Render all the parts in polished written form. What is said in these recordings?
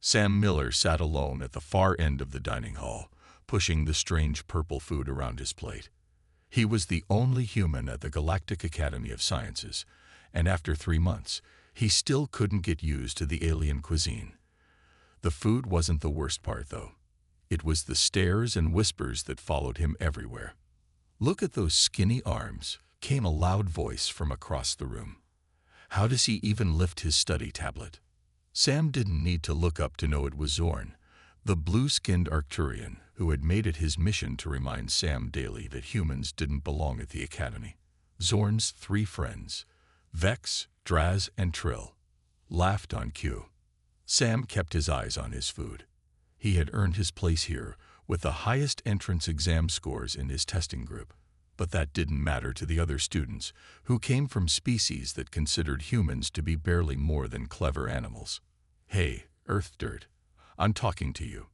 Sam Miller sat alone at the far end of the dining hall, pushing the strange purple food around his plate. He was the only human at the Galactic Academy of Sciences, and after 3 months, he still couldn't get used to the alien cuisine. The food wasn't the worst part, though. It was the stares and whispers that followed him everywhere. "Look at those skinny arms," came a loud voice from across the room. "How does he even lift his study tablet?" Sam didn't need to look up to know it was Zorn, the blue-skinned Arcturian who had made it his mission to remind Sam daily that humans didn't belong at the academy. Zorn's 3 friends, Vex, Draz, and Trill, laughed on cue. Sam kept his eyes on his food. He had earned his place here with the highest entrance exam scores in his testing group. But that didn't matter to the other students, who came from species that considered humans to be barely more than clever animals. "Hey, Earth Dirt, I'm talking to you,"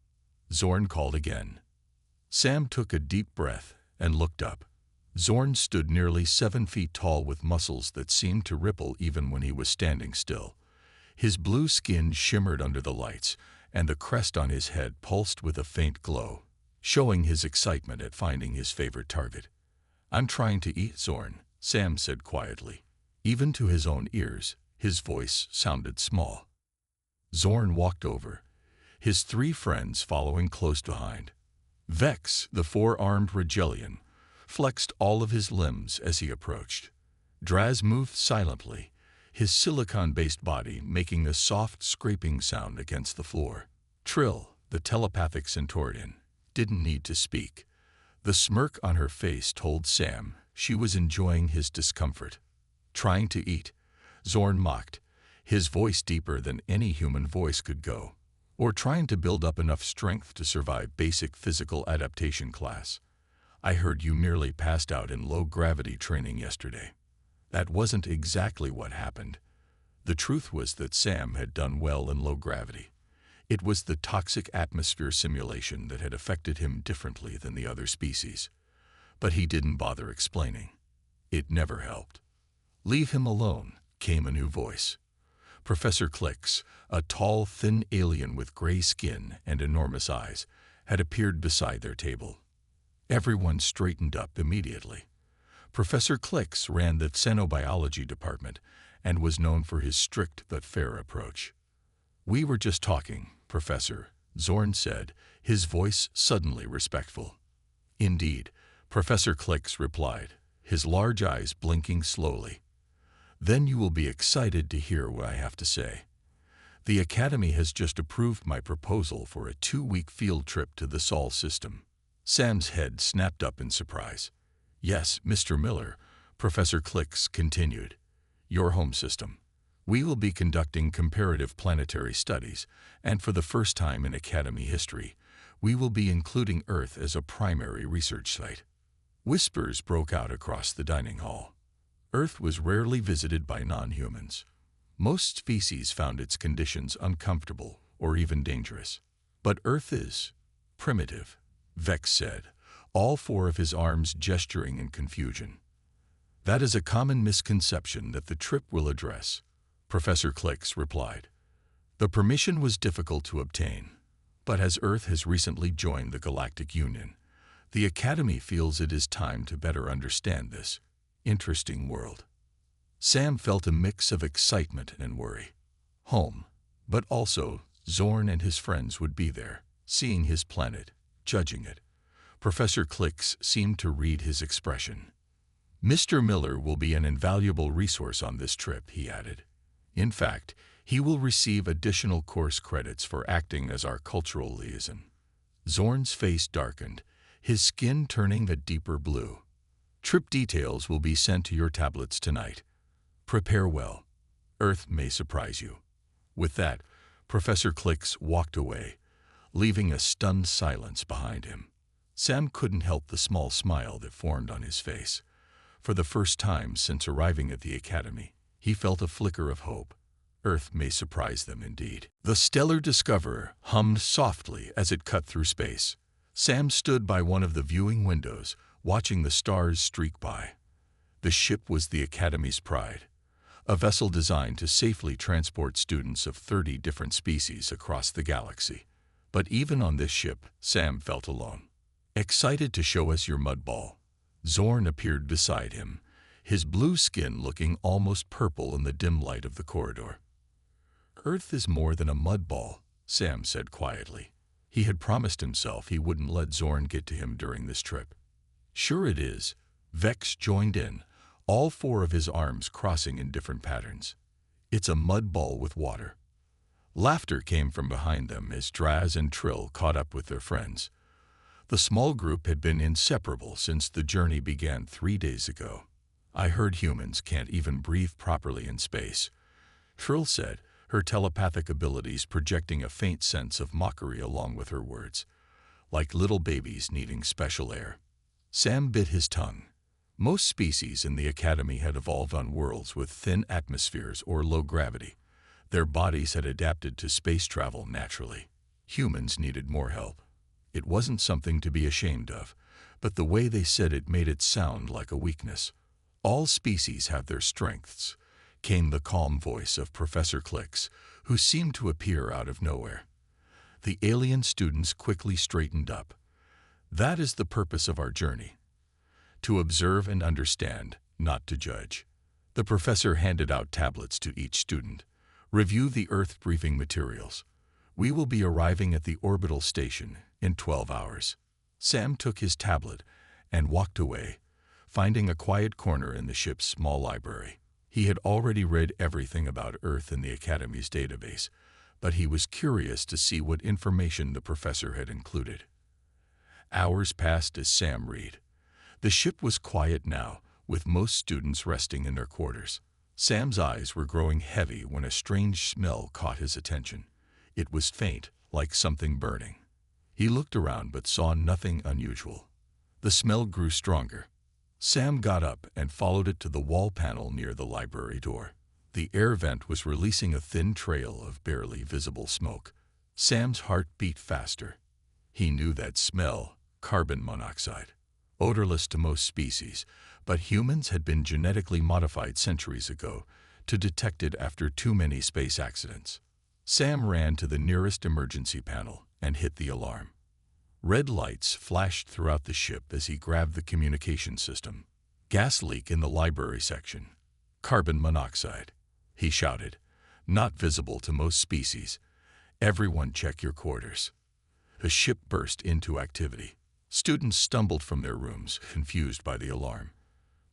Zorn called again. Sam took a deep breath and looked up. Zorn stood nearly 7 feet tall with muscles that seemed to ripple even when he was standing still. His blue skin shimmered under the lights, and the crest on his head pulsed with a faint glow, showing his excitement at finding his favorite target. "I'm trying to eat, Zorn," Sam said quietly. Even to his own ears, his voice sounded small. Zorn walked over, his 3 friends following close behind. Vex, the 4-armed Regelian, flexed all of his limbs as he approached. Draz moved silently, his silicon-based body making a soft scraping sound against the floor. Trill, the telepathic Centaurian, didn't need to speak. The smirk on her face told Sam she was enjoying his discomfort. "Trying to eat," Zorn mocked, his voice deeper than any human voice could go. "Or trying to build up enough strength to survive basic physical adaptation class. I heard you nearly passed out in low-gravity training yesterday." That wasn't exactly what happened. The truth was that Sam had done well in low gravity. It was the toxic atmosphere simulation that had affected him differently than the other species. But he didn't bother explaining. It never helped. "Leave him alone," came a new voice. Professor Klix, a tall, thin alien with gray skin and enormous eyes, had appeared beside their table. Everyone straightened up immediately. Professor Klix ran the xenobiology department and was known for his strict but fair approach. "We were just talking, Professor," Zorn said, his voice suddenly respectful. "Indeed," Professor Klix replied, his large eyes blinking slowly. "Then you will be excited to hear what I have to say. The Academy has just approved my proposal for a 2-week field trip to the Sol system." Sam's head snapped up in surprise. "Yes, Mr. Miller," Professor Klix continued, "your home system. We will be conducting comparative planetary studies, and for the first time in Academy history, we will be including Earth as a primary research site." Whispers broke out across the dining hall. Earth was rarely visited by non-humans. Most species found its conditions uncomfortable or even dangerous. But Earth is primitive, Vex said, all 4 of his arms gesturing in confusion. "That is a common misconception that the trip will address," Professor Klix replied. "The permission was difficult to obtain, but as Earth has recently joined the Galactic Union, the Academy feels it is time to better understand this interesting world." Sam felt a mix of excitement and worry. Home, but also Zorn and his friends would be there, seeing his planet, judging it. Professor Klix seemed to read his expression. "Mr. Miller will be an invaluable resource on this trip," he added. "In fact, he will receive additional course credits for acting as our cultural liaison." Zorn's face darkened, his skin turning a deeper blue. "Trip details will be sent to your tablets tonight. Prepare well. Earth may surprise you." With that, Professor Klix walked away, leaving a stunned silence behind him. Sam couldn't help the small smile that formed on his face. For the first time since arriving at the Academy, he felt a flicker of hope. Earth may surprise them indeed. The Stellar Discoverer hummed softly as it cut through space. Sam stood by one of the viewing windows, watching the stars streak by. The ship was the Academy's pride, a vessel designed to safely transport students of 30 different species across the galaxy. But even on this ship, Sam felt alone. Excited to show us your mud ball, Zorn appeared beside him, his blue skin looking almost purple in the dim light of the corridor. Earth is more than a mud ball, Sam said quietly. He had promised himself he wouldn't let Zorn get to him during this trip. Sure it is, Vex joined in, all four of his arms crossing in different patterns. It's a mud ball with water. Laughter came from behind them as Draz and Trill caught up with their friends. The small group had been inseparable since the journey began 3 days ago. I heard humans can't even breathe properly in space, Trill said, her telepathic abilities projecting a faint sense of mockery along with her words, like little babies needing special air. Sam bit his tongue. Most species in the Academy had evolved on worlds with thin atmospheres or low gravity. Their bodies had adapted to space travel naturally. Humans needed more help. It wasn't something to be ashamed of, but the way they said it made it sound like a weakness. All species have their strengths, came the calm voice of Professor Clicks, who seemed to appear out of nowhere. The alien students quickly straightened up. That is the purpose of our journey. To observe and understand, not to judge. The professor handed out tablets to each student. Review the Earth briefing materials. We will be arriving at the orbital station in 12 hours. Sam took his tablet and walked away, finding a quiet corner in the ship's small library. He had already read everything about Earth in the Academy's database, but he was curious to see what information the professor had included. Hours passed as Sam read. The ship was quiet now, with most students resting in their quarters. Sam's eyes were growing heavy when a strange smell caught his attention. It was faint, like something burning. He looked around but saw nothing unusual. The smell grew stronger. Sam got up and followed it to the wall panel near the library door. The air vent was releasing a thin trail of barely visible smoke. Sam's heart beat faster. He knew that smell, carbon monoxide. Odorless to most species, but humans had been genetically modified centuries ago to detect it after too many space accidents. Sam ran to the nearest emergency panel and hit the alarm. Red lights flashed throughout the ship as he grabbed the communication system. Gas leak in the library section. Carbon monoxide, he shouted, not visible to most species. Everyone check your quarters. The ship burst into activity. Students stumbled from their rooms, confused by the alarm.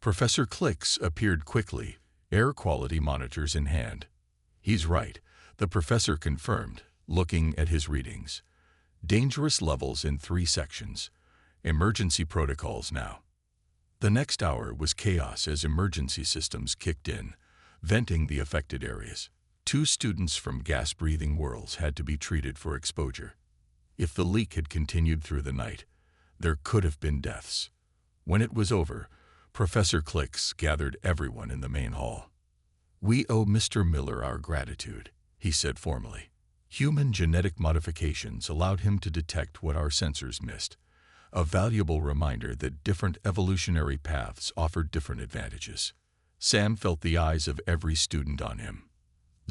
Professor Clicks appeared quickly, air quality monitors in hand. He's right, the professor confirmed, looking at his readings. Dangerous levels in 3 sections. Emergency protocols now. The next hour was chaos as emergency systems kicked in, venting the affected areas. 2 students from gas-breathing worlds had to be treated for exposure. If the leak had continued through the night, there could have been deaths. When it was over, Professor Clicks gathered everyone in the main hall. We owe Mr. Miller our gratitude, he said formally. Human genetic modifications allowed him to detect what our sensors missed, a valuable reminder that different evolutionary paths offered different advantages. Sam felt the eyes of every student on him.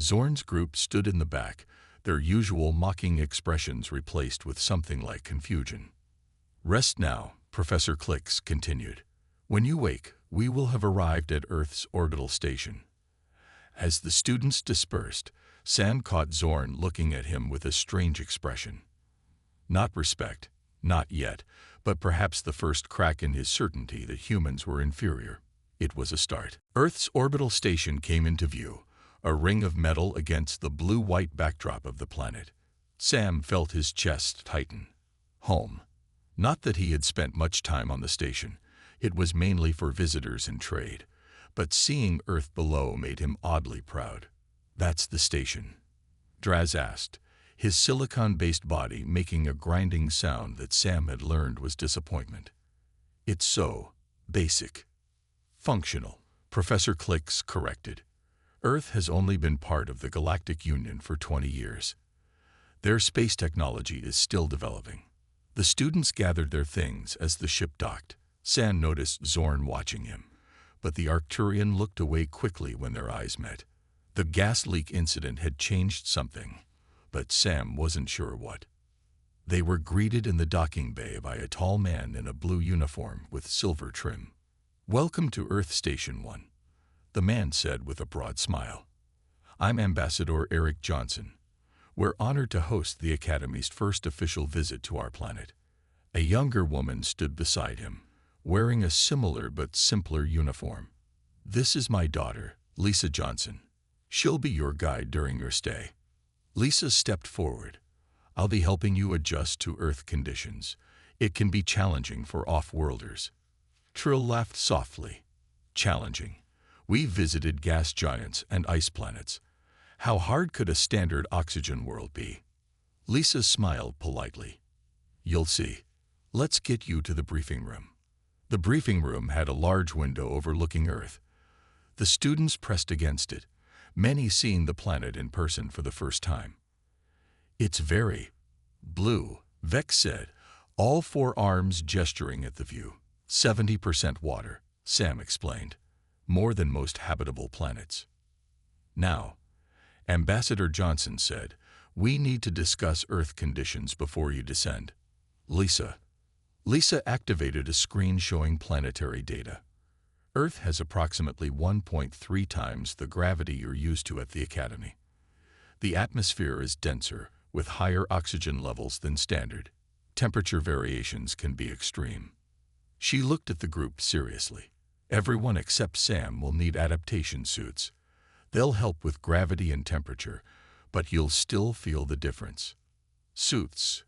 Zorn's group stood in the back, their usual mocking expressions replaced with something like confusion. Rest now, Professor Clicks continued. When you wake, we will have arrived at Earth's orbital station. As the students dispersed, Sam caught Zorn looking at him with a strange expression. Not respect, not yet, but perhaps the first crack in his certainty that humans were inferior. It was a start. Earth's orbital station came into view, a ring of metal against the blue-white backdrop of the planet. Sam felt his chest tighten. Home. Not that he had spent much time on the station. It was mainly for visitors and trade. But seeing Earth below made him oddly proud. That's the station, Draz asked, his silicon-based body making a grinding sound that Sam had learned was disappointment. It's so basic. Functional, Professor Clicks corrected. Earth has only been part of the Galactic Union for 20 years. Their space technology is still developing. The students gathered their things as the ship docked. Sam noticed Zorn watching him, but the Arcturian looked away quickly when their eyes met. The gas leak incident had changed something, but Sam wasn't sure what. They were greeted in the docking bay by a tall man in a blue uniform with silver trim. "Welcome to Earth Station 1, the man said with a broad smile. "I'm Ambassador Eric Johnson. We're honored to host the Academy's first official visit to our planet." A younger woman stood beside him, wearing a similar but simpler uniform. "This is my daughter, Lisa Johnson. She'll be your guide during your stay." Lisa stepped forward. "I'll be helping you adjust to Earth conditions. It can be challenging for off-worlders." Trill laughed softly. "Challenging? We visited gas giants and ice planets. How hard could a standard oxygen world be?" Lisa smiled politely. "You'll see. Let's get you to the briefing room." The briefing room had a large window overlooking Earth. The students pressed against it, many seeing the planet in person for the first time. "It's very blue," Vex said, all four arms gesturing at the view. 70% water, Sam explained. "More than most habitable planets." "Now," Ambassador Johnson said, "we need to discuss Earth conditions before you descend." Lisa activated a screen showing planetary data. Earth has approximately 1.3 times the gravity you're used to at the Academy. The atmosphere is denser, with higher oxygen levels than standard. Temperature variations can be extreme. She looked at the group seriously. "Everyone except Sam will need adaptation suits. They'll help with gravity and temperature, but you'll still feel the difference." "Suits?"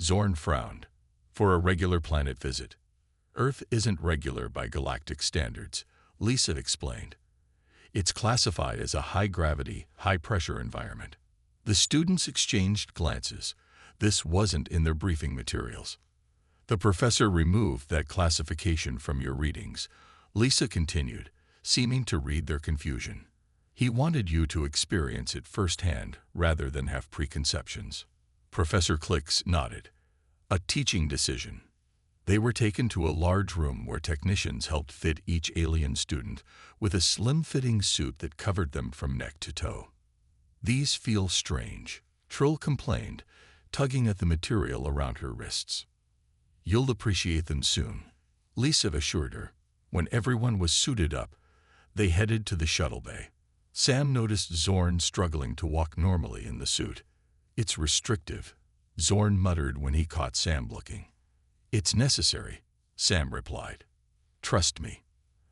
Zorn frowned. "For a regular planet visit. Earth isn't regular by galactic standards," Lisa explained. "It's classified as a high-gravity, high-pressure environment." The students exchanged glances. This wasn't in their briefing materials. "The professor removed that classification from your readings," Lisa continued, seeming to read their confusion. "He wanted you to experience it firsthand rather than have preconceptions." Professor Clicks nodded. "A teaching decision." They were taken to a large room where technicians helped fit each alien student with a slim-fitting suit that covered them from neck to toe. "These feel strange," Trill complained, tugging at the material around her wrists. "You'll appreciate them soon," Lisa assured her. When everyone was suited up, they headed to the shuttle bay. Sam noticed Zorn struggling to walk normally in the suit. "It's restrictive," Zorn muttered when he caught Sam looking. "It's necessary," Sam replied. "Trust me."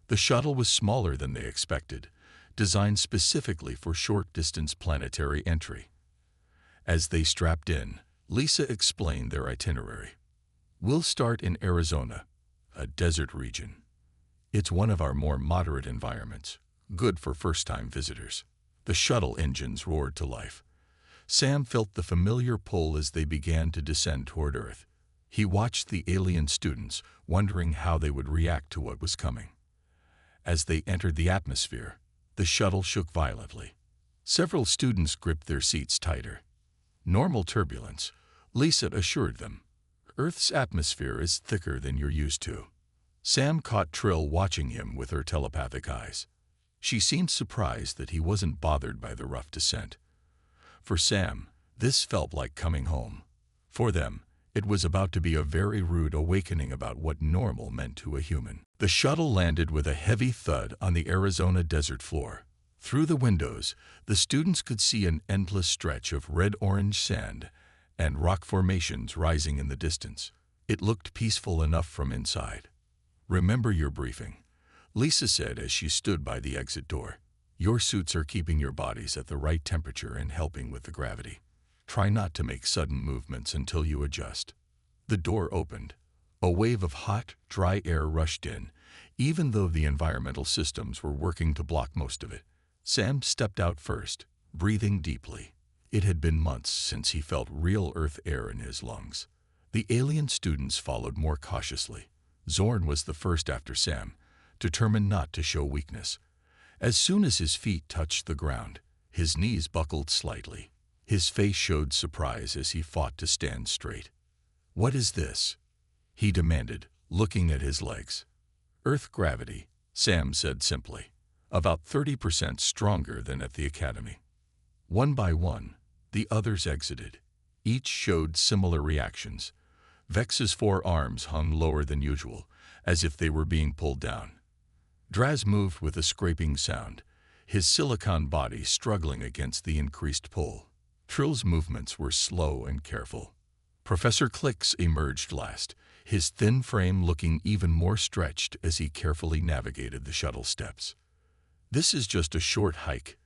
The shuttle was smaller than they expected, designed specifically for short-distance planetary entry. As they strapped in, Lisa explained their itinerary. "We'll start in Arizona, a desert region. It's one of our more moderate environments, good for first-time visitors." The shuttle engines roared to life. Sam felt the familiar pull as they began to descend toward Earth. He watched the alien students, wondering how they would react to what was coming. As they entered the atmosphere, the shuttle shook violently. Several students gripped their seats tighter. "Normal turbulence," Lisa assured them. "Earth's atmosphere is thicker than you're used to." Sam caught Trill watching him with her telepathic eyes. She seemed surprised that he wasn't bothered by the rough descent. For Sam, this felt like coming home. For them, it was about to be a very rude awakening about what normal meant to a human. The shuttle landed with a heavy thud on the Arizona desert floor. Through the windows, the students could see an endless stretch of red-orange sand and rock formations rising in the distance. It looked peaceful enough from inside. "Remember your briefing," Lisa said as she stood by the exit door. "Your suits are keeping your bodies at the right temperature and helping with the gravity. Try not to make sudden movements until you adjust." The door opened. A wave of hot, dry air rushed in, even though the environmental systems were working to block most of it. Sam stepped out first, breathing deeply. It had been months since he felt real Earth air in his lungs. The alien students followed more cautiously. Zorn was the first after Sam, determined not to show weakness. As soon as his feet touched the ground, his knees buckled slightly. His face showed surprise as he fought to stand straight. "What is this?" he demanded, looking at his legs. "Earth gravity," Sam said simply. About 30% stronger than at the academy. One by one, the others exited. Each showed similar reactions. Vex's 4 arms hung lower than usual, as if they were being pulled down. Draz moved with a scraping sound, his silicon body struggling against the increased pull. Trill's movements were slow and careful. Professor Clix emerged last, his thin frame looking even more stretched as he carefully navigated the shuttle steps. "This is just a short hike,"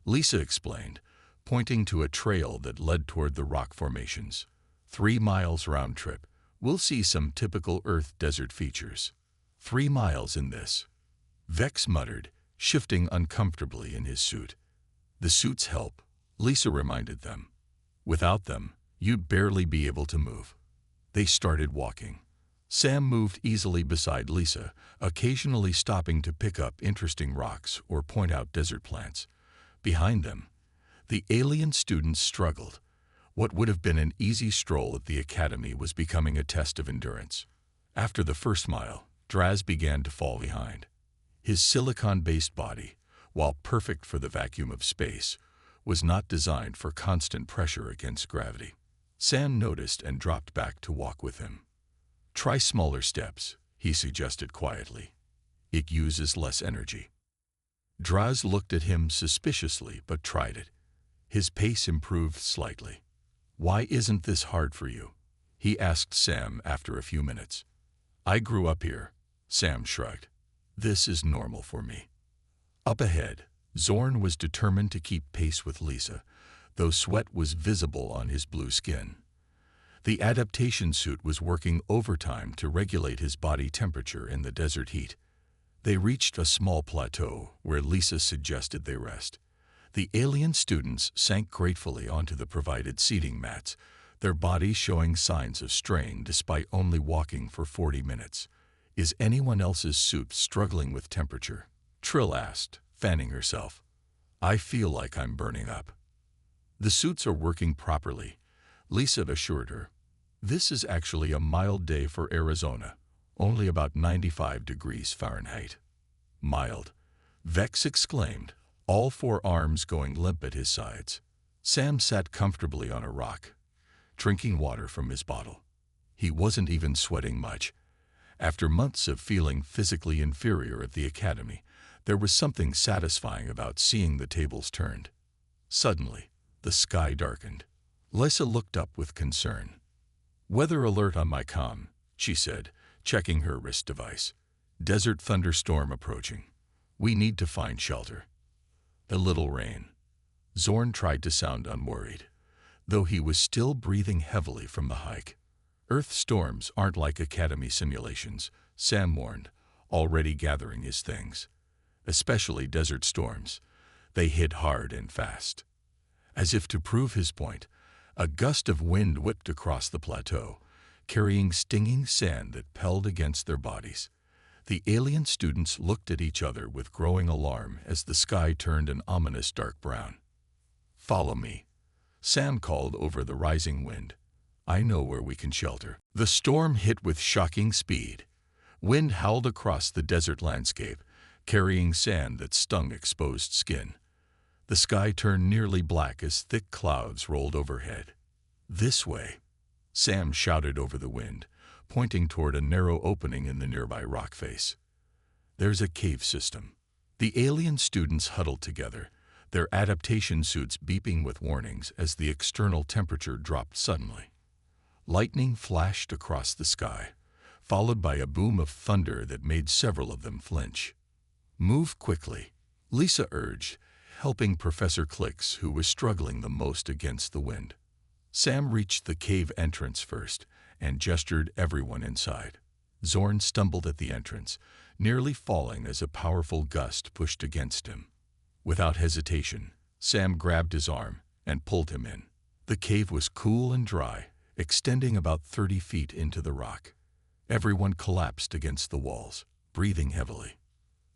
Lisa explained, pointing to a trail that led toward the rock formations. 3 miles round trip. We'll see some typical Earth desert features. 3 miles in this. Vex muttered, shifting uncomfortably in his suit. "The suits help," Lisa reminded them. "Without them, you'd barely be able to move." They started walking. Sam moved easily beside Lisa, occasionally stopping to pick up interesting rocks or point out desert plants. Behind them, the alien students struggled. What would have been an easy stroll at the academy was becoming a test of endurance. After the first mile, Draz began to fall behind. His silicon-based body, while perfect for the vacuum of space, was not designed for constant pressure against gravity. Sam noticed and dropped back to walk with him. "Try smaller steps," he suggested quietly. "It uses less energy." Draz looked at him suspiciously but tried it. His pace improved slightly. "Why isn't this hard for you?" he asked Sam after a few minutes. "I grew up here," Sam shrugged. "This is normal for me." Up ahead, Zorn was determined to keep pace with Lisa, though sweat was visible on his blue skin. The adaptation suit was working overtime to regulate his body temperature in the desert heat. They reached a small plateau where Lisa suggested they rest. The alien students sank gratefully onto the provided seating mats, their bodies showing signs of strain despite only walking for 40 minutes. "Is anyone else's suit struggling with temperature?" Trill asked, fanning herself. "I feel like I'm burning up." "The suits are working properly," Lisa assured her. "This is actually a mild day for Arizona, only about 95 degrees Fahrenheit. "Mild," Vex exclaimed, all 4 arms going limp at his sides. Sam sat comfortably on a rock, drinking water from his bottle. He wasn't even sweating much. After months of feeling physically inferior at the academy, there was something satisfying about seeing the tables turned. Suddenly, the sky darkened. Lisa looked up with concern. "Weather alert on my comm," she said, checking her wrist device. "Desert thunderstorm approaching. We need to find shelter." "A little rain." Zorn tried to sound unworried, though he was still breathing heavily from the hike. "Earth storms aren't like academy simulations," Sam warned, already gathering his things. "Especially desert storms. They hit hard and fast." As if to prove his point, a gust of wind whipped across the plateau, carrying stinging sand that pelled against their bodies. The alien students looked at each other with growing alarm as the sky turned an ominous dark brown. "Follow me," Sam called over the rising wind. "I know where we can shelter." The storm hit with shocking speed. Wind howled across the desert landscape, carrying sand that stung exposed skin. The sky turned nearly black as thick clouds rolled overhead. "This way," Sam shouted over the wind, pointing toward a narrow opening in the nearby rock face. "There's a cave system." The alien students huddled together, their adaptation suits beeping with warnings as the external temperature dropped suddenly. Lightning flashed across the sky, followed by a boom of thunder that made several of them flinch. "Move quickly," Lisa urged, helping Professor Clix, who was struggling the most against the wind. Sam reached the cave entrance first and gestured everyone inside. Zorn stumbled at the entrance, nearly falling as a powerful gust pushed against him. Without hesitation, Sam grabbed his arm and pulled him in. The cave was cool and dry, extending about 30 feet into the rock. Everyone collapsed against the walls, breathing heavily.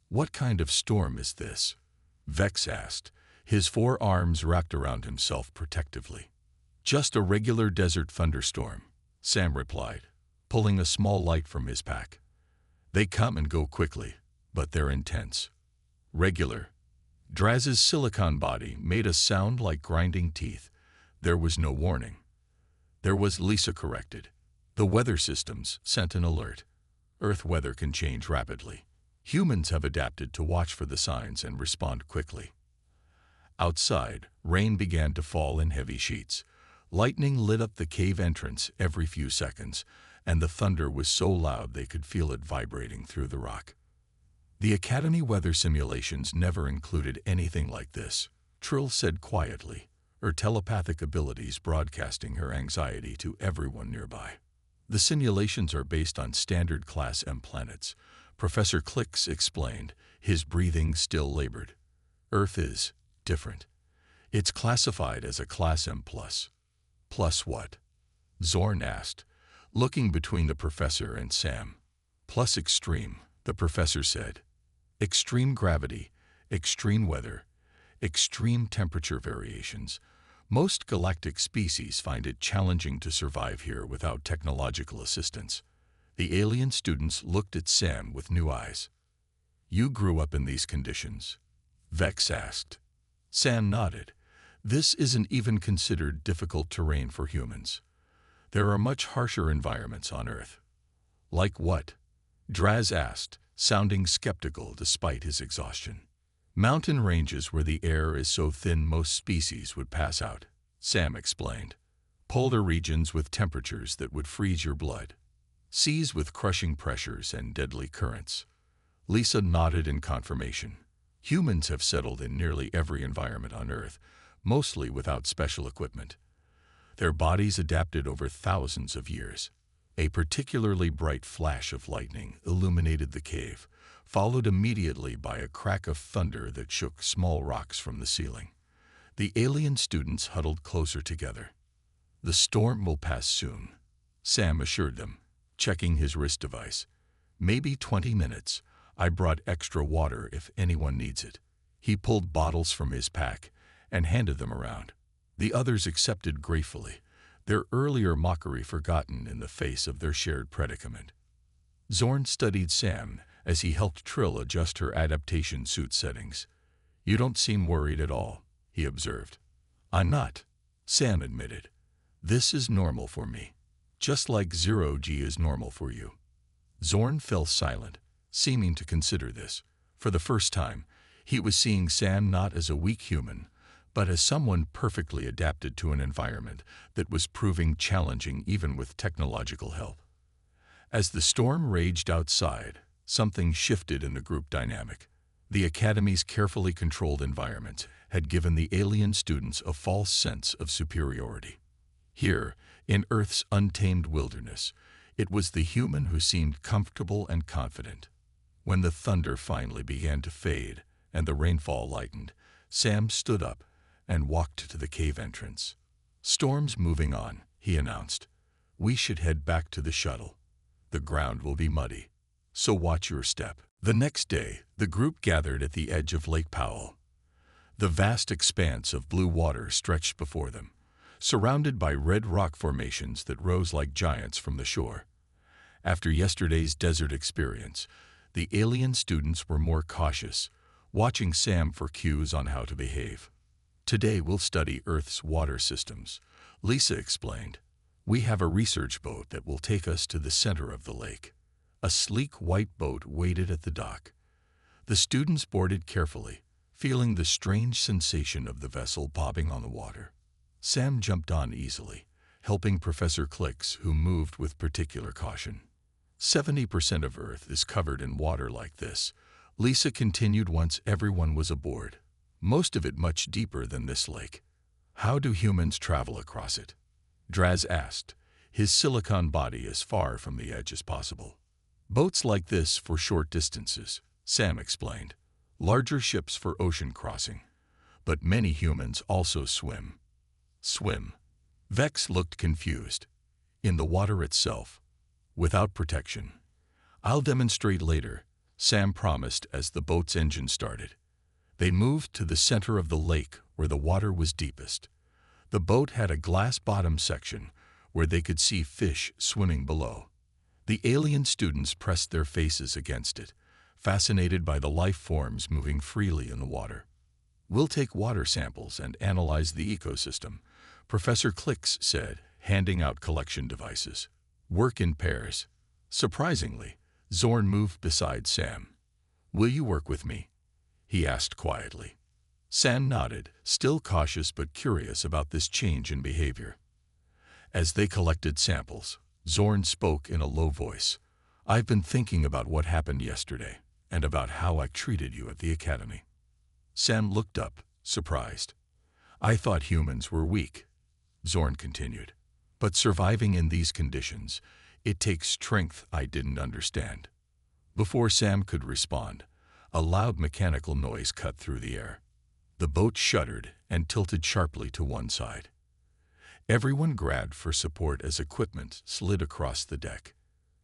"What kind of storm is this?" Vex asked, his 4 arms wrapped around himself protectively. "Just a regular desert thunderstorm," Sam replied, pulling a small light from his pack. "They come and go quickly, but they're intense. Regular. Draz's silicon body made a sound like grinding teeth. There was no warning. There was, Lisa corrected. The weather systems sent an alert. Earth weather can change rapidly. Humans have adapted to watch for the signs and respond quickly. Outside, rain began to fall in heavy sheets. Lightning lit up the cave entrance every few seconds, and the thunder was so loud they could feel it vibrating through the rock. The Academy weather simulations never included anything like this, Trill said quietly, her telepathic abilities broadcasting her anxiety to everyone nearby. The simulations are based on standard Class M planets, Professor Clicks explained, his breathing still labored. Earth is different. It's classified as a Class M+. Plus what? Zorn asked, looking between the professor and Sam. Plus extreme, the professor said. Extreme gravity, extreme weather, extreme temperature variations. Most galactic species find it challenging to survive here without technological assistance. The alien students looked at Sam with new eyes. You grew up in these conditions? Vex asked. Sam nodded. This isn't even considered difficult terrain for humans. There are much harsher environments on Earth. Like what? Draz asked, sounding skeptical despite his exhaustion. Mountain ranges where the air is so thin most species would pass out, Sam explained. Polar regions with temperatures that would freeze your blood. Seas with crushing pressures and deadly currents. Lisa nodded in confirmation. Humans have settled in nearly every environment on Earth, mostly without special equipment. Their bodies adapted over thousands of years. A particularly bright flash of lightning illuminated the cave, followed immediately by a crack of thunder that shook small rocks from the ceiling. The alien students huddled closer together. The storm will pass soon, Sam assured them, checking his wrist device. Maybe 20 minutes. I brought extra water if anyone needs it. He pulled bottles from his pack and handed them around. The others accepted gratefully, their earlier mockery forgotten in the face of their shared predicament. Zorn studied Sam as he helped Trill adjust her adaptation suit settings. You don't seem worried at all, he observed. I'm not, Sam admitted. This is normal for me, just like 0G is normal for you. Zorn fell silent, seeming to consider this. For the first time, he was seeing Sam not as a weak human, but as someone perfectly adapted to an environment that was proving challenging even with technological help. As the storm raged outside, something shifted in the group dynamic. The Academy's carefully controlled environment had given the alien students a false sense of superiority. Here, in Earth's untamed wilderness, it was the human who seemed comfortable and confident. When the thunder finally began to fade and the rainfall lightened, Sam stood up and walked to the cave entrance. Storm's moving on, he announced. We should head back to the shuttle. The ground will be muddy, so watch your step. The next day, the group gathered at the edge of Lake Powell. The vast expanse of blue water stretched before them, surrounded by red rock formations that rose like giants from the shore. After yesterday's desert experience, the alien students were more cautious, watching Sam for cues on how to behave. Today we'll study Earth's water systems, Lisa explained. We have a research boat that will take us to the center of the lake. A sleek white boat waited at the dock. The students boarded carefully, feeling the strange sensation of the vessel bobbing on the water. Sam jumped on easily, helping Professor Clicks, who moved with particular caution. 70% of Earth is covered in water like this, Lisa continued once everyone was aboard. Most of it much deeper than this lake. How do humans travel across it? Draz asked, his silicon body as far from the edge as possible. Boats like this for short distances, Sam explained. Larger ships for ocean crossing. But many humans also swim. Swim. Vex looked confused. In the water itself. Without protection. I'll demonstrate later, Sam promised as the boat's engine started. They moved to the center of the lake where the water was deepest. The boat had a glass bottom section where they could see fish swimming below. The alien students pressed their faces against it, fascinated by the life forms moving freely in the water. "We'll take water samples and analyze the ecosystem," Professor Clicks said, handing out collection devices. "Work in pairs." Surprisingly, Zorn moved beside Sam. "Will you work with me?" he asked quietly. Sam nodded, still cautious but curious about this change in behavior. As they collected samples, Zorn spoke in a low voice. "I've been thinking about what happened yesterday, and about how I treated you at the academy." Sam looked up, surprised. "I thought humans were weak," Zorn continued. "But surviving in these conditions, it takes strength I didn't understand." Before Sam could respond, a loud mechanical noise cut through the air. The boat shuddered and tilted sharply to one side. Everyone grabbed for support as equipment slid across the deck.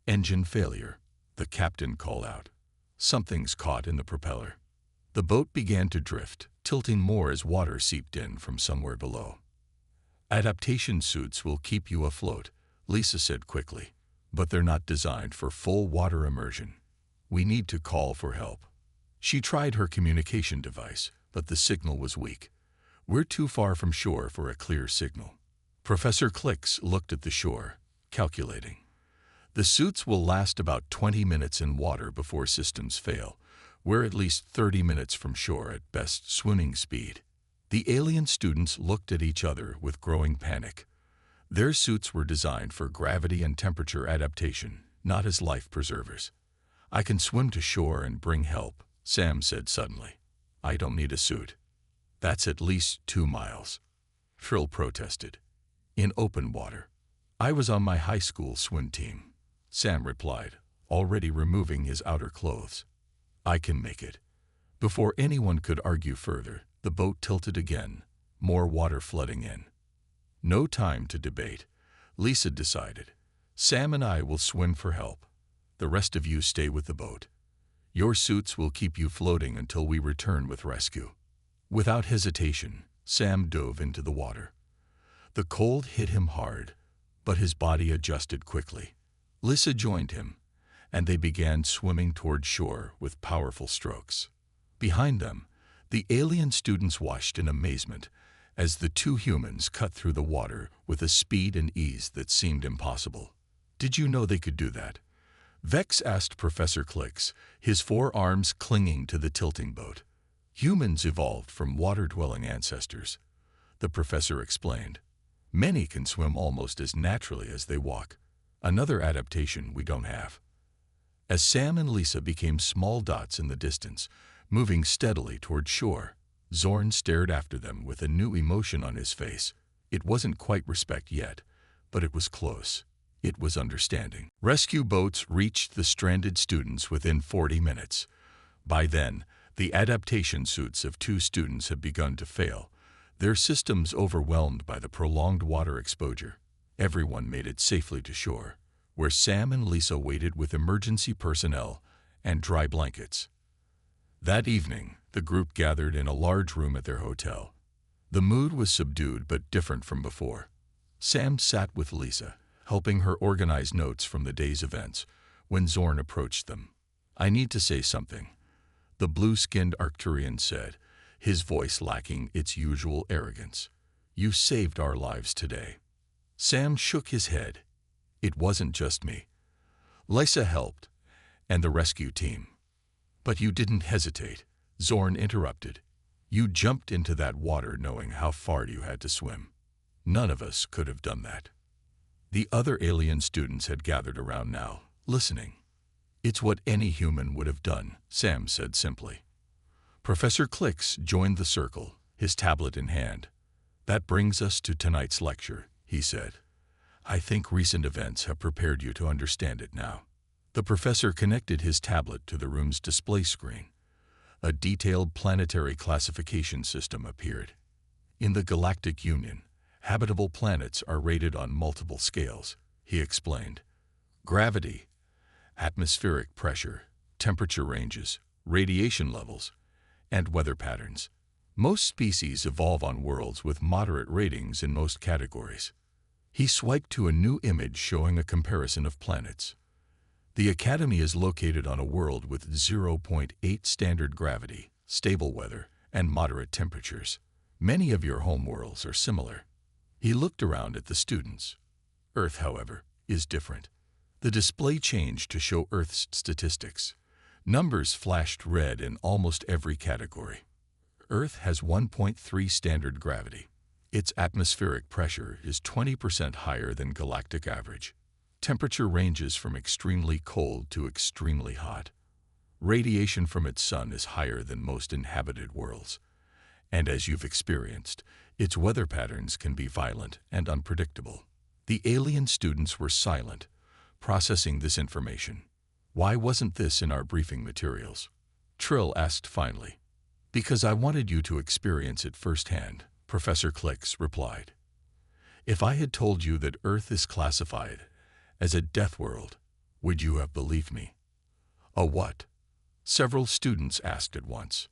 "Engine failure," the captain called out. "Something's caught in the propeller." The boat began to drift, tilting more as water seeped in from somewhere below. "Adaptation suits will keep you afloat," Lisa said quickly, "but they're not designed for full water immersion. We need to call for help." She tried her communication device, but the signal was weak. "We're too far from shore for a clear signal." Professor Clicks looked at the shore, calculating. "The suits will last about 20 minutes in water before systems fail. We're at least 30 minutes from shore at best swimming speed." The alien students looked at each other with growing panic. Their suits were designed for gravity and temperature adaptation, not as life preservers. "I can swim to shore and bring help," Sam said suddenly. "I don't need a suit." "That's at least 2 miles. Frill protested. "In open water." "I was on my high school swim team," Sam replied, already removing his outer clothes. "I can make it." Before anyone could argue further, the boat tilted again, more water flooding in. "No time to debate," Lisa decided. "Sam and I will swim for help. The rest of you stay with the boat. Your suits will keep you floating until we return with rescue." Without hesitation, Sam dove into the water. The cold hit him hard, but his body adjusted quickly. Lisa joined him, and they began swimming toward shore with powerful strokes. Behind them, the alien students watched in amazement as the two humans cut through the water with a speed and ease that seemed impossible. "Did you know they could do that?" Vex asked Professor Clicks, his 4 arms clinging to the tilting boat. "Humans evolved from water-dwelling ancestors," the professor explained. "Many can swim almost as naturally as they walk. Another adaptation we don't have." As Sam and Lisa became small dots in the distance, moving steadily toward shore, Zorn stared after them with a new emotion on his face. It wasn't quite respect yet, but it was close. It was understanding. Rescue boats reached the stranded students within 40 minutes. By then, the adaptation suits of 2 students had begun to fail, their systems overwhelmed by the prolonged water exposure. Everyone made it safely to shore, where Sam and Lisa waited with emergency personnel and dry blankets. That evening, the group gathered in a large room at their hotel. The mood was subdued but different from before. Sam sat with Lisa, helping her organize notes from the day's events, when Zorn approached them. "I need to say something," the blue-skinned Arcturian said, his voice lacking its usual arrogance. "You saved our lives today." Sam shook his head. "It wasn't just me. Lisa helped, and the rescue team." "But you didn't hesitate," Zorn interrupted. "You jumped into that water knowing how far you had to swim. None of us could have done that." The other alien students had gathered around now, listening. "It's what any human would have done," Sam said simply. Professor Clicks joined the circle, his tablet in hand. "That brings us to tonight's lecture," he said. "I think recent events have prepared you to understand it now." The professor connected his tablet to the room's display screen. A detailed planetary classification system appeared. "In the Galactic Union, habitable planets are rated on multiple scales," he explained. "Gravity, atmospheric pressure, temperature ranges, radiation levels, and weather patterns. Most species evolve on worlds with moderate ratings in most categories." He swiped to a new image showing a comparison of planets. The Academy is located on a world with zero point 0.8 standard gravity, stable weather, and moderate temperatures. Many of your home worlds are similar. He looked around at the students. Earth, however, is different. The display changed to show Earth's statistics. Numbers flashed red in almost every category. Earth has 1.3 standard gravity. Its atmospheric pressure is 20% higher than galactic average. Temperature ranges from extremely cold to extremely hot. Radiation from its sun is higher than most inhabited worlds. And as you've experienced, its weather patterns can be violent and unpredictable. The alien students were silent, processing this information. Why wasn't this in our briefing materials? Trill asked finally. Because I wanted you to experience it firsthand, Professor Klix replied. If I had told you that Earth is classified as a death world, would you have believed me? A what? Several students asked at once.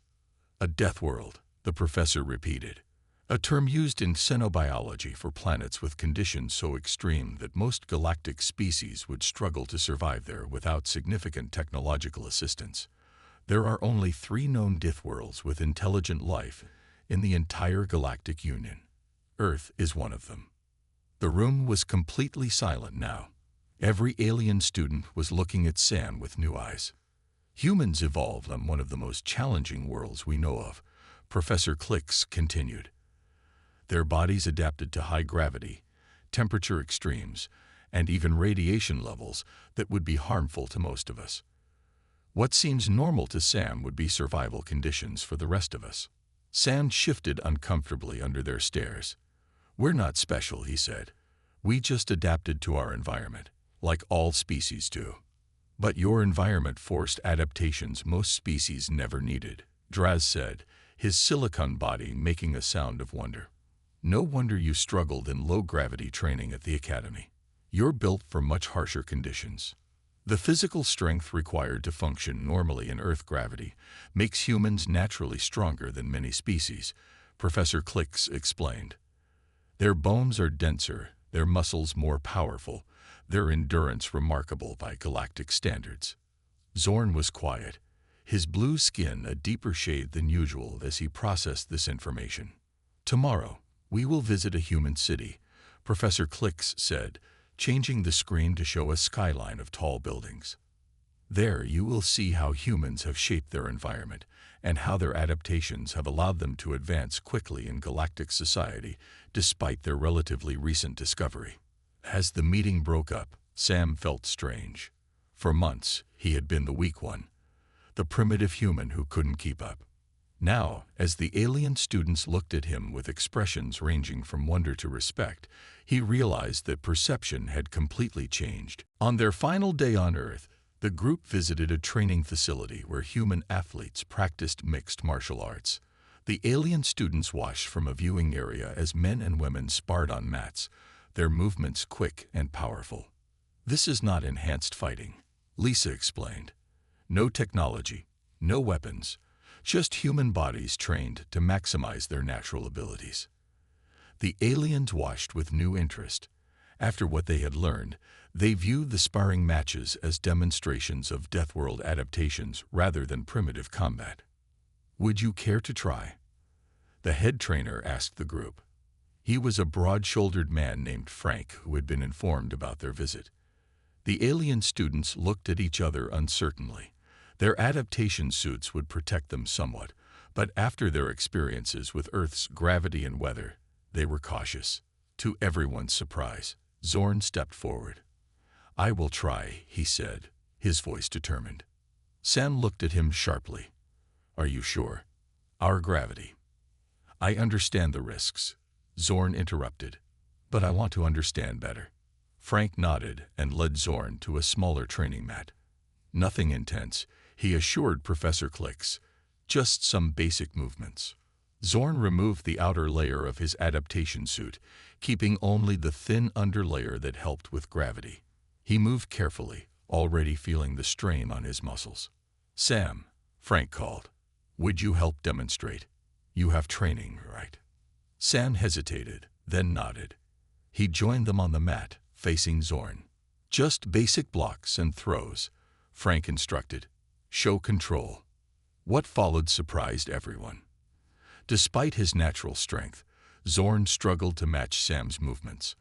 A death world, the professor repeated, a term used in xenobiology for planets with conditions so extreme that most galactic species would struggle to survive there without significant technological assistance. There are only 3 known death worlds with intelligent life in the entire galactic union. Earth is one of them. The room was completely silent now. Every alien student was looking at Sam with new eyes. Humans evolved on one of the most challenging worlds we know of, Professor Klix continued. Their bodies adapted to high gravity, temperature extremes, and even radiation levels that would be harmful to most of us. What seems normal to Sam would be survival conditions for the rest of us. Sam shifted uncomfortably under their stares. We're not special, he said. We just adapted to our environment, like all species do. But your environment forced adaptations most species never needed, Draz said, his silicon body making a sound of wonder. No wonder you struggled in low-gravity training at the Academy. You're built for much harsher conditions. The physical strength required to function normally in Earth gravity makes humans naturally stronger than many species, Professor Klix explained. Their bones are denser, their muscles more powerful, their endurance remarkable by galactic standards. Zorn was quiet, his blue skin a deeper shade than usual as he processed this information. Tomorrow, we will visit a human city, Professor Klix said, changing the screen to show a skyline of tall buildings. There you will see how humans have shaped their environment and how their adaptations have allowed them to advance quickly in galactic society despite their relatively recent discovery. As the meeting broke up, Sam felt strange. For months, he had been the weak one, the primitive human who couldn't keep up. Now, as the alien students looked at him with expressions ranging from wonder to respect, he realized that perception had completely changed. On their final day on Earth, the group visited a training facility where human athletes practiced mixed martial arts. The alien students watched from a viewing area as men and women sparred on mats, their movements quick and powerful. This is not enhanced fighting, Lisa explained. No technology, no weapons, just human bodies trained to maximize their natural abilities. The aliens watched with new interest. After what they had learned, they viewed the sparring matches as demonstrations of Deathworld adaptations rather than primitive combat. Would you care to try? The head trainer asked the group. He was a broad-shouldered man named Frank who had been informed about their visit. The alien students looked at each other uncertainly. Their adaptation suits would protect them somewhat, but after their experiences with Earth's gravity and weather, they were cautious. To everyone's surprise, Zorn stepped forward. I will try, he said, his voice determined. Sam looked at him sharply. Are you sure? Our gravity. I understand the risks, Zorn interrupted, but I want to understand better. Frank nodded and led Zorn to a smaller training mat. Nothing intense, he assured Professor Klix, just some basic movements. Zorn removed the outer layer of his adaptation suit, keeping only the thin underlayer that helped with gravity. He moved carefully, already feeling the strain on his muscles. Sam, Frank called. Would you help demonstrate? You have training, right? Sam hesitated, then nodded. He joined them on the mat, facing Zorn. Just basic blocks and throws, Frank instructed. Show control. What followed surprised everyone. Despite his natural strength, Zorn struggled to match Sam's movements.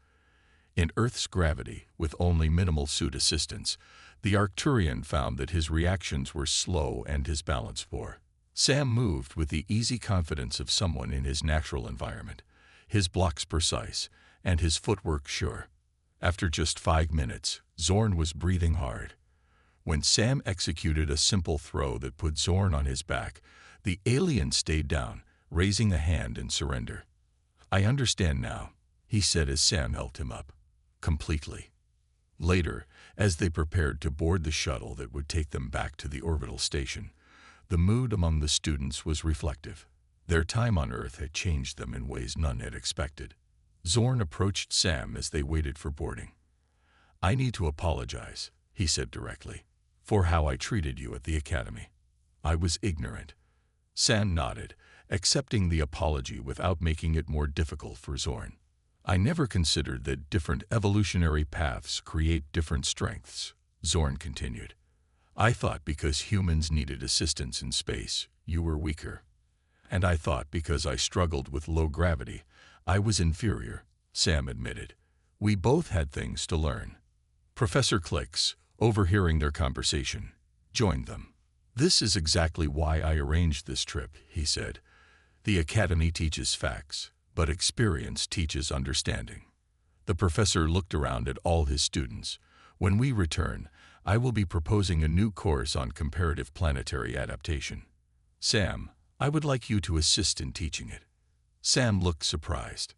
In Earth's gravity, with only minimal suit assistance, the Arcturian found that his reactions were slow and his balance poor. Sam moved with the easy confidence of someone in his natural environment, his blocks precise, and his footwork sure. After just 5 minutes, Zorn was breathing hard. When Sam executed a simple throw that put Zorn on his back, the alien stayed down, raising a hand in surrender. I understand now, he said as Sam helped him up. Completely. Later, as they prepared to board the shuttle that would take them back to the orbital station, the mood among the students was reflective. Their time on Earth had changed them in ways none had expected. Zorn approached Sam as they waited for boarding. I need to apologize, he said directly, for how I treated you at the academy. I was ignorant. Sam nodded, accepting the apology without making it more difficult for Zorn. I never considered that different evolutionary paths create different strengths, Zorn continued. I thought because humans needed assistance in space, you were weaker. And I thought because I struggled with low gravity, I was inferior, Sam admitted. We both had things to learn. Professor Clicks, overhearing their conversation, joined them. This is exactly why I arranged this trip, he said. The academy teaches facts, but experience teaches understanding. The professor looked around at all his students. When we return, I will be proposing a new course on comparative planetary adaptation. Sam, I would like you to assist in teaching it. Sam looked surprised.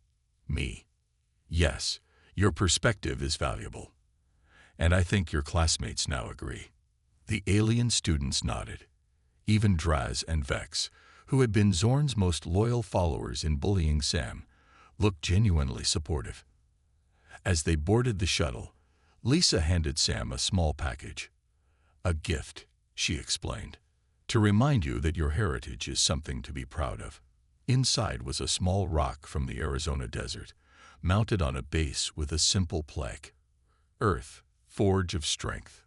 Me? Yes, your perspective is valuable. And I think your classmates now agree. The alien students nodded. Even Draz and Vex, who had been Zorn's most loyal followers in bullying Sam, looked genuinely supportive. As they boarded the shuttle, Lisa handed Sam a small package. A gift, she explained, to remind you that your heritage is something to be proud of. Inside was a small rock from the Arizona desert, mounted on a base with a simple plaque. Earth, Forge of Strength.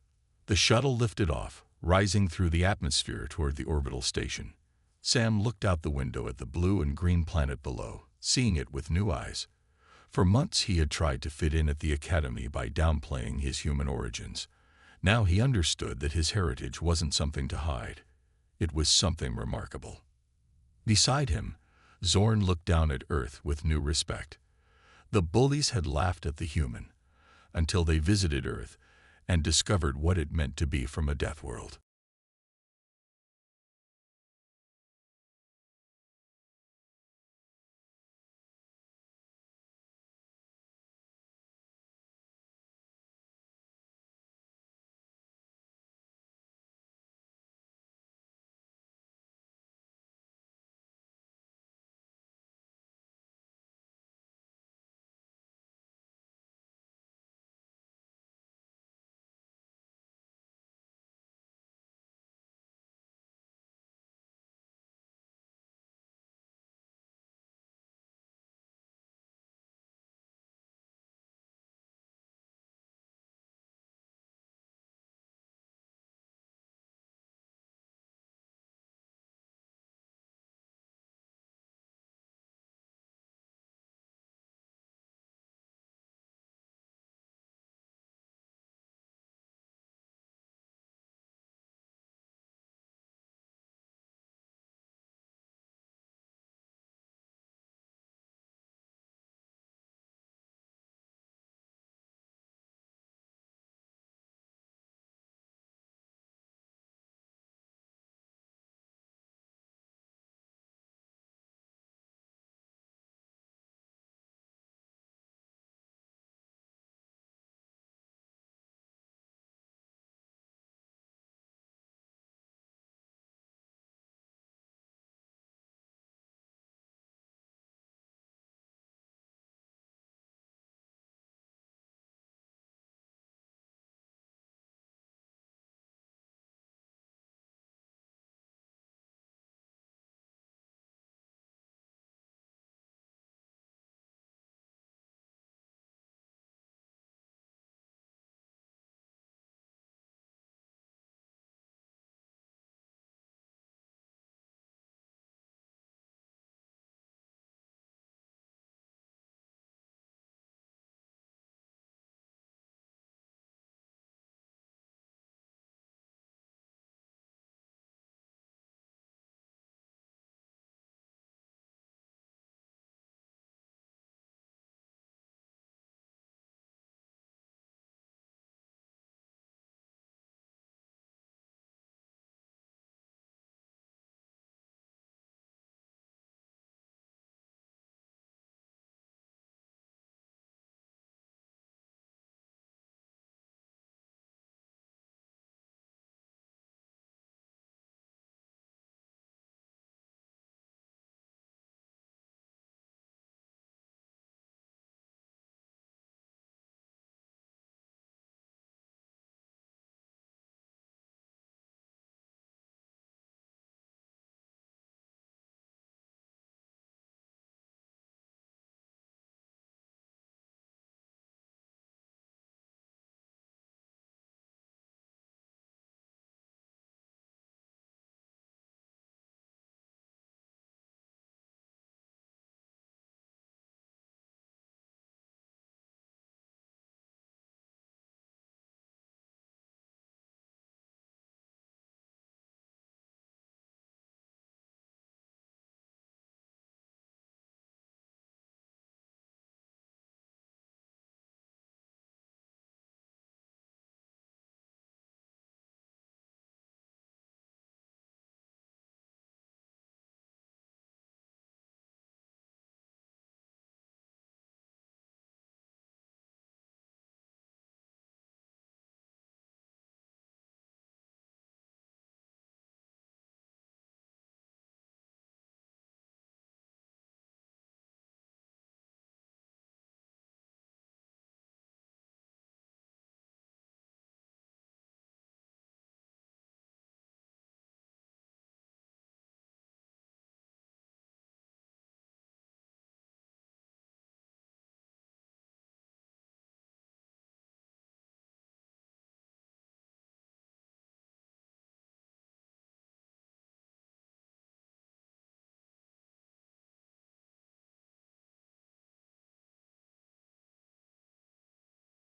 The shuttle lifted off, rising through the atmosphere toward the orbital station. Sam looked out the window at the blue and green planet below, seeing it with new eyes. For months he had tried to fit in at the academy by downplaying his human origins. Now he understood that his heritage wasn't something to hide. It was something remarkable. Beside him, Zorn looked down at Earth with new respect. The bullies had laughed at the human, until they visited Earth and discovered what it meant to be from a death world.